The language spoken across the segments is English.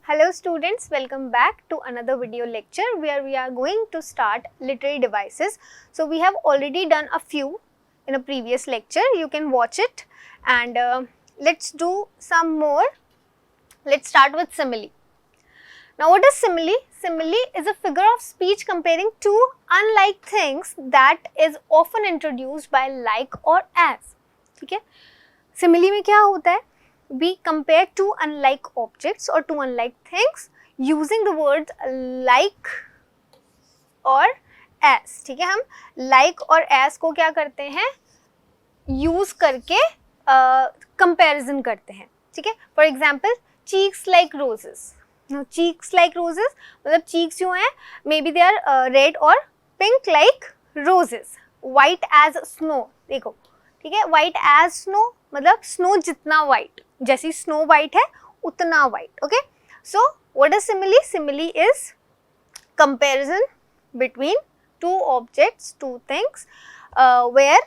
Hello students, welcome back to another video lecture where we are going to start literary devices. So we have already done a few in a previous lecture, you can watch it, and let's do some more. Let's start with simile. Now what is simile? Simile is a figure of speech comparing two unlike things that is often introduced by like or as. ठीक है, simile में क्या होता है? We compare two unlike objects or two unlike things using the words like और as. ठीक है, हम like और as को क्या करते हैं, use करके comparison करते हैं. ठीक है, for example, cheeks like roses. Now cheeks like roses मतलब cheeks जो हैं maybe they are red or pink like roses. White as snow. देखो, ठीक है, white as snow मतलब snow जितना white, जैसी snow white है उतना white. Okay, so what is simile? Simile is comparison between two objects, two things, where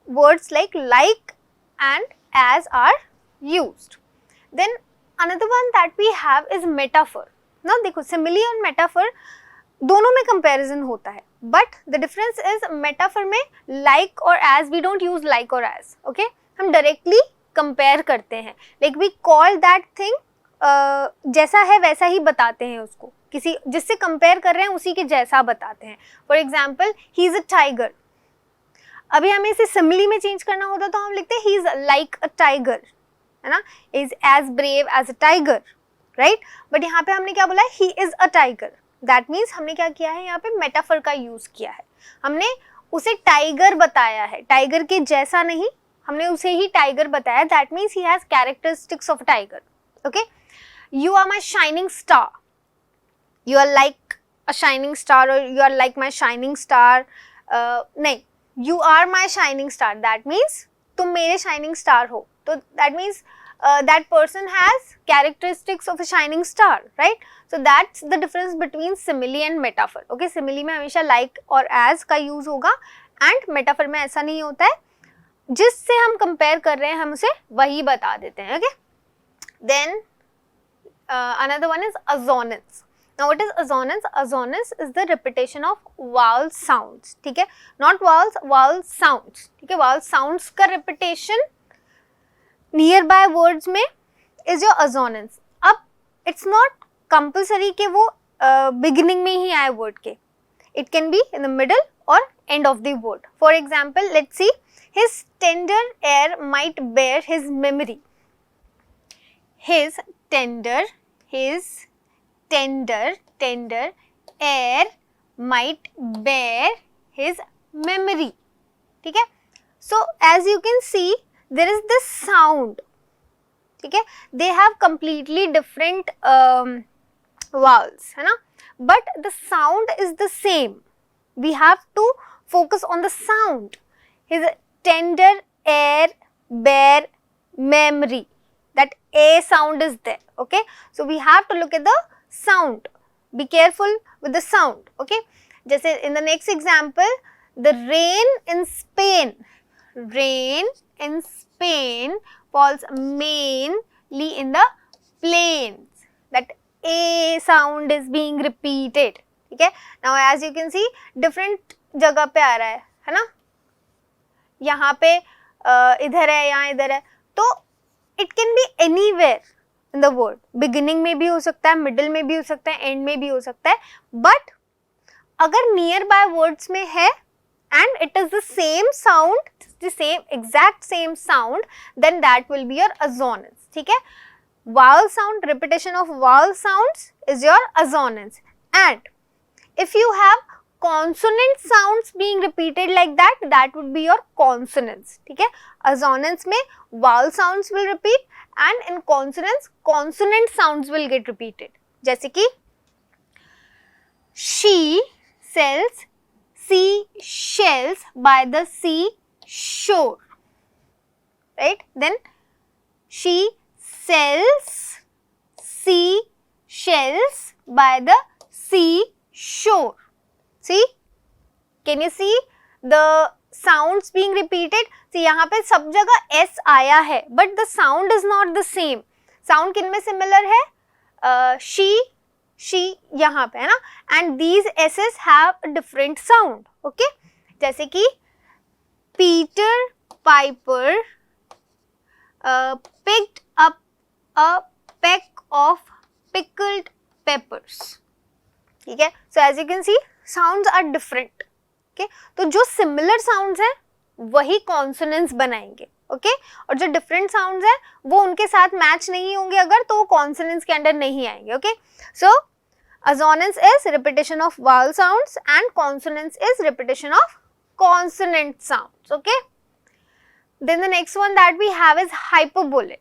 words like and as are used. Then another one that we have is metaphor. Now देखो, simile और metaphor दोनों में comparison होता है, but the difference is metaphor में like और as we don't use like और as. Okay, हम directly compare करते हैं, like we call that thing, जैसा है वैसा ही बताते हैं उसको, किसी जिससे कंपेयर कर रहे हैं उसी के जैसा बताते हैं. For example, he is a tiger. अभी हमें इसे सिमिली में चेंज करना होता तो हम लिखते हैं he is like a tiger, है ना, is as brave as a tiger, right. But यहाँ पे हमने क्या बोला है, he is a tiger. That means हमने क्या किया है, यहाँ पे मेटाफर का यूज किया है. हमने उसे टाइगर बताया है, टाइगर के जैसा नहीं, हमने उसे ही टाइगर बताया. That means he has characteristics of tiger. Okay, you are my shining star, you are like a shining star or you are like my shining star. नहीं, you are my shining star, that means तुम मेरे shining star हो, तो that means that person has characteristics of a shining star, right? So that's the difference between simile and metaphor. Okay, simile में हमेशा like और as का use होगा and metaphor में ऐसा नहीं होता है, जिससे हम compare कर रहे हैं हम उसे वही बता देते हैं. Okay, then another one is assonance. Now what is assonance? Assonance is the repetition of vowel sounds. ठीक है, not vowels, vowel sounds. ठीक है, vowel sounds का repetition nearby words में is your assonance. अब it's not compulsory कि वो beginning में ही आए word के. It can be in the middle or end of the word. For example, let's see, his tender air might bear his memory. His tender air might bear his memory. ठीक है, so as you can see there is this sound. ठीक है, they have completely different vowels, है ना, but the sound is the same. We have to focus on the sound. His tender air bear memory, that a sound is there. Okay, so we have to look at the sound, be careful with the sound. Okay, जैसे in the next example, the rain in Spain falls mainly in the plains. That a sound is being repeated. ठीक है, now as you can see different जगह पे आ रहा है ना, यहाँ पे इधर है, यहाँ इधर है, तो it can be anywhere in the word. Beginning में भी हो सकता है, middle में भी हो सकता है, end में भी हो सकता है, but अगर nearby words में है and it is the same sound, the same exact same sound, then that will be your assonance. ठीक है, vowel sound, repetition of vowel sounds is your assonance. And if you have consonant sounds being repeated like that, that would be your consonants. ठीक है, assonance में vowel sounds will repeat and in consonants consonant sounds will get repeated. जैसे कि she sells seashells by the seashore, right? Then she sells seashells by the seashore. See, can you see the sounds being repeated? See, यहाँ पे सब जगह s आया है, but the sound is not the same. Sound किन में similar है? she यहाँ पे है ना, and these s's have a different sound. Okay, जैसे कि Peter Piper picked up a peck of pickled peppers. ठीक है, so as you can see sounds are different. Okay, तो जो similar sounds है वही consonants बनाएंगे. Okay, और जो different sounds है वो उनके साथ match नहीं होंगे अगर, तो वो consonants के अंदर नहीं आएंगे. Okay, so assonance is repetition of vowel sounds and consonance is repetition of consonant sounds. Okay, then the next one that we have is hyperbole.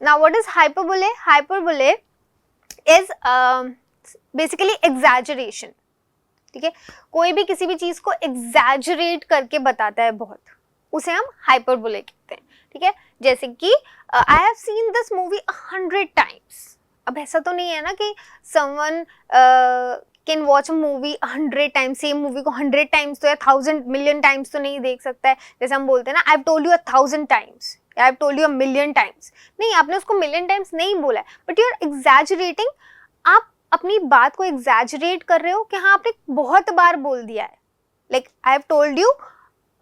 Now what is hyperbole? Hyperbole is basically exaggeration. ठीक है, कोई भी किसी भी चीज को exaggerate करके बताता है बहुत, उसे हम hyperbole कहते हैं. ठीक है, जैसे कि I have seen this movie 100 times. अब ऐसा तो नहीं है ना कि someone can watch a movie 100 times, same movie को 100 times तो या 1000 million times तो नहीं देख सकता है. जैसे हम बोलते हैं ना I've told you 1000 times, I've told you a million times. नहीं, आपने उसको million times नहीं बोला है, but you're exaggerating. आप अपनी बात को exaggerate कर रहे हो कि हाँ आपने बहुत बार बोल दिया है. Like I've told you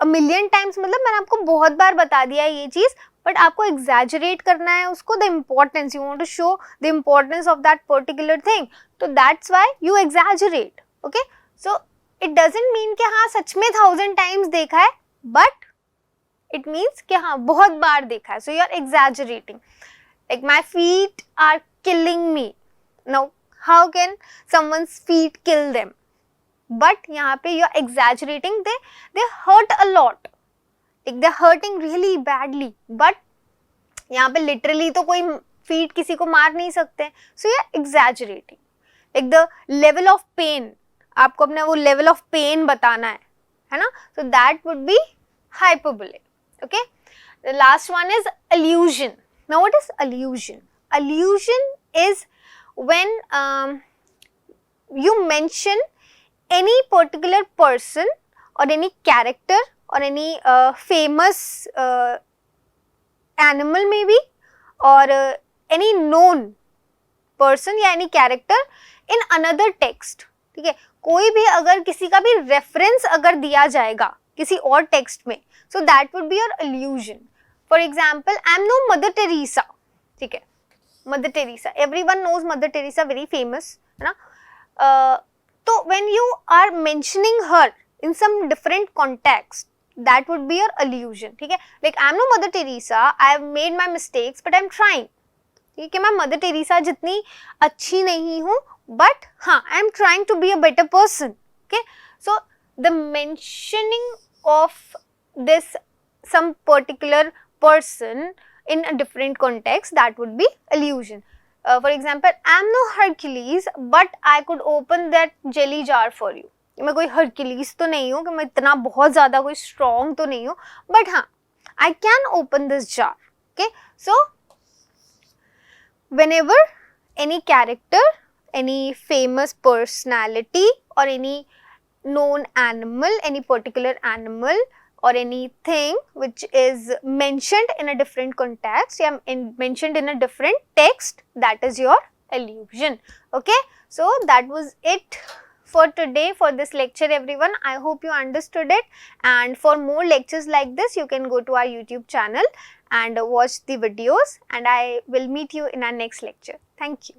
a million times मतलब मैंने आपको बहुत बार बता दिया है ये चीज, बट आपको exaggerate करना है उसको, the importance, you want to show the importance of that particular thing, तो that's why you exaggerate. Okay, so it doesn't mean कि हाँ सच में 1000 times देखा है, but it means कि हाँ बहुत बार देखा है, so you are exaggerating. Like my feet are killing me. Now how can someone's feet kill them? But यहाँ पे you are exaggerating, they hurt a lot. Like they're hurting really badly, but यहाँ पे literally तो कोई feet किसी को मार नहीं सकते, so you're exaggerating. Like the level of pain, आपको अपना वो level of pain बताना है ना, so that would be hyperbole. Okay, the last one is allusion. Now what is allusion? Allusion is when you mention any particular person or any character or any famous animal maybe, or any known person या any character in another text. ठीक है, कोई भी अगर किसी का भी reference अगर दिया जाएगा किसी और text में, so that would be your allusion. For example, I am no Mother Teresa. ठीक है, Mother Teresa, everyone knows Mother Teresa, very famous, है ना. तो when you are mentioning her in some different context, that would be your allusion. ठीक है, like I am no Mother Teresa, I have made my mistakes, but I am trying. ठीक है, मैं Mother Teresa जितनी अच्छी नहीं हूँ, but हाँ I am trying to be a better person. Okay, so the mentioning of this some particular person in a different context, that would be allusion. For example, I am no Hercules, but I could open that jelly jar for you. मैं कोई Hercules तो नहीं हूँ कि मैं इतना बहुत ज़्यादा कोई strong तो नहीं हूँ, but हाँ I can open this jar. Okay, so whenever any character, any famous personality or any known animal, any particular animal or anything which is mentioned in a different context, mentioned in a different text, that is your allusion. Okay, so that was it for today, for this lecture everyone. I hope you understood it, and for more lectures like this you can go to our YouTube channel and watch the videos, and I will meet you in our next lecture. Thank you.